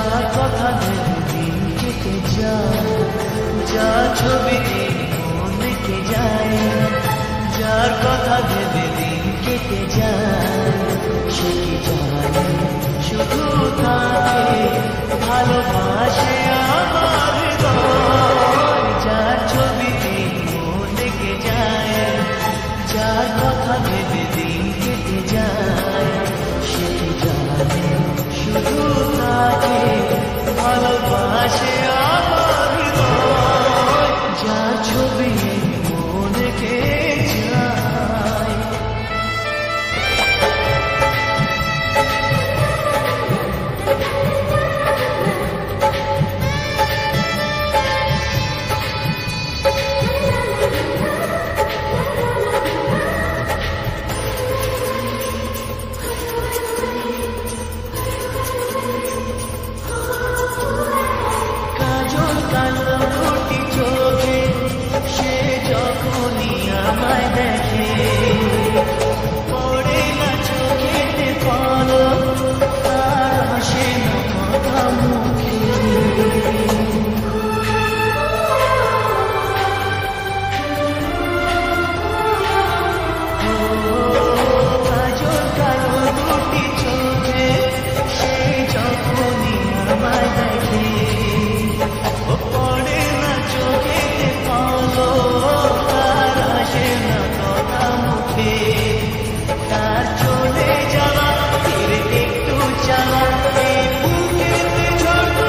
যার কথা ভেবে দিন কেটে যায়, যার ছবি দিন মনে কে যায়, যার কথা ভেবে দিন কেটে যায়, সে কি জানে শুধু তাকে ভালোবাসে আমার হৃদয়। যার ছবি দিন মনে কে যায়, যার কথা ভেবে দিন কেটে যায়, সে কি জানে শুধু তাকে ভালোবাসে আমার হৃদয়। যার ছবি মনে কে যায়। কাজল কালো দুটি চোখে সে যখনই আমায় দেখে, পড়ে না চোখেতে পলক, তার হাসে না কথা মুখে। কাজল কালো দুটি চোখে সে যখনই আমায় দেখে, পড়ে না চোখেতে পলক, তার হাসে না কথা মুখে। তার চলে যাওয়া ফিরে একটু চাওয়া এই বুকেতে ঝড়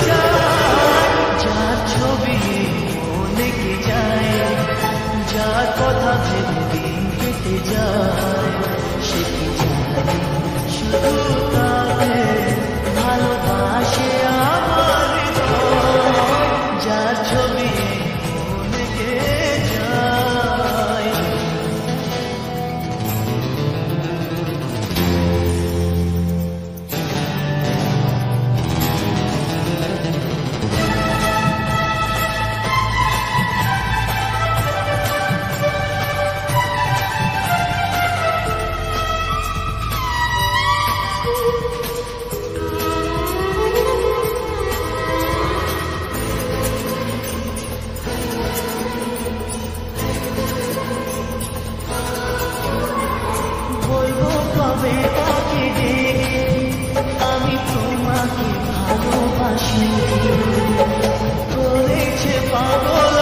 যায়। যার ছবি মনে কে যায়, যার কথা ভেবে দিন কেটে যায়, সে কি জানে শুধু তাকে ভালোবাসে আমার হৃদয়। যার ছবি মনে কে যায়। বলবো কবে তাকে ডেকে আমি তোমাকে ভালোবাসি, করেছে পাগল